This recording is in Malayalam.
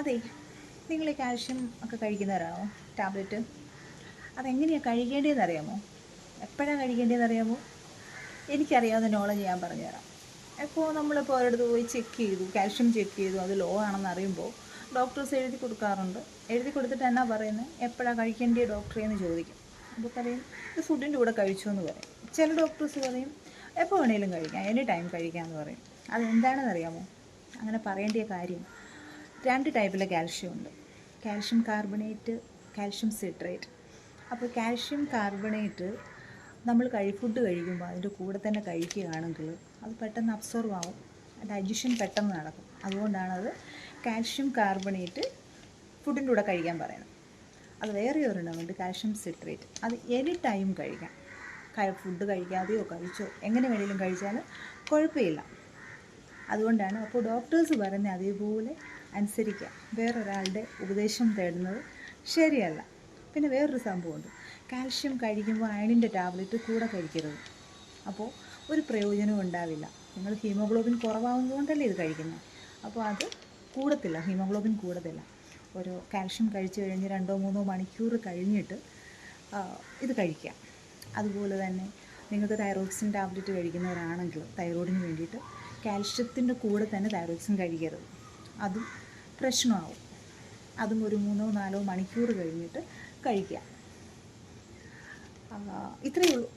അതെ, നിങ്ങൾ ഈ കാൽഷ്യം ഒക്കെ കഴിക്കുന്നവരാണോ? ടാബ്ലറ്റ് അതെങ്ങനെയാണ് കഴിക്കേണ്ടതെന്ന് അറിയാമോ? എപ്പോഴാണ് കഴിക്കേണ്ടതെന്ന് അറിയാമോ? എനിക്കറിയാവുന്ന നോളജ് ഞാൻ പറഞ്ഞുതരാം. ഇപ്പോൾ നമ്മളിപ്പോൾ ഒരിടത്ത് പോയി ചെക്ക് ചെയ്തു, കാൽഷ്യം ചെക്ക് ചെയ്തു, അത് ലോ ആണെന്ന് അറിയുമ്പോൾ ഡോക്ടേഴ്സ് എഴുതി കൊടുക്കാറുണ്ട്. എഴുതി കൊടുത്തിട്ട് എന്നാ പറയുന്നത്, എപ്പോഴാണ് കഴിക്കേണ്ടത് ഡോക്ടറെ എന്ന് ചോദിക്കും. അപ്പോൾ പറയും ഇത് ഫുഡിൻ്റെ കൂടെ കഴിച്ചു എന്ന് പറയും. ചില ഡോക്ടേഴ്സ് പറയും എപ്പോൾ വേണേലും കഴിക്കാം, എനി ടൈം കഴിക്കാമെന്ന് പറയും. അതെന്താണെന്ന് അറിയാമോ? അങ്ങനെ പറയേണ്ട കാര്യം, രണ്ട് ടൈപ്പിലെ കാൽഷ്യം ഉണ്ട്. Calcium carbonate, calcium citrate. അപ്പോൾ കാൽഷ്യം കാർബണേറ്റ് നമ്മൾ ഫുഡ് കഴിക്കുമ്പോൾ അതിൻ്റെ കൂടെ തന്നെ കഴിക്കുകയാണെങ്കിൽ അത് പെട്ടെന്ന് അബ്സോർവ് ആവും, ഡൈജഷൻ പെട്ടെന്ന് നടക്കും. അതുകൊണ്ടാണത് കാൽഷ്യം കാർബണേറ്റ് ഫുഡിൻ്റെ കൂടെ കഴിക്കാൻ പറയുന്നത്. അത് വേറെ ഒരെണ്ണമുണ്ട് കാൽഷ്യം സിട്രേറ്റ്, അത് എനി ടൈം കഴിക്കാം. ഫുഡ് കഴിക്കാതെയോ കഴിച്ചോ എങ്ങനെ വേണമെങ്കിലും കഴിച്ചാൽ കുഴപ്പമില്ല. അതുകൊണ്ടാണ് അപ്പോൾ ഡോക്ടേഴ്സ് പറയുന്നത് അതേപോലെ അനുസരിക്കുക. വേറൊരാളുടെ ഉപദേശം തേടുന്നത് ശരിയല്ല. പിന്നെ വേറൊരു സംഭവമുണ്ട്, കാൽഷ്യം കഴിക്കുമ്പോൾ അയണിൻ്റെ ടാബ്ലറ്റ് കൂടെ കഴിക്കരുത്. അപ്പോൾ ഒരു പ്രയോജനവും ഉണ്ടാവില്ല. നിങ്ങൾ ഹീമോഗ്ലോബിൻ കുറവാകുന്നതുകൊണ്ടല്ലേ ഇത് കഴിക്കുന്നത്. അപ്പോൾ അത് കൂടത്തില്ല, ഹീമോഗ്ലോബിൻ കൂടത്തില്ല. ഒരു കാൽഷ്യം കഴിച്ചു കഴിഞ്ഞ് 2-3 മണിക്കൂർ കഴിഞ്ഞിട്ട് ഇത് കഴിക്കുക. അതുപോലെ തന്നെ നിങ്ങൾക്ക് തൈറോക്സിൻ ടാബ്ലറ്റ് കഴിക്കുന്നവരാണെങ്കിൽ തൈറോയിഡിന് വേണ്ടിയിട്ട് കാൽഷ്യത്തിൻ്റെ കൂടെ തന്നെ തൈറോക്സിൻ കഴിക്കരുത്. അതും പ്രശ്നമാവും. അതും ഒരു 3-4 മണിക്കൂർ കഴിഞ്ഞിട്ട് കഴിക്കുക. ഇത്രയേ ഉള്ളൂ.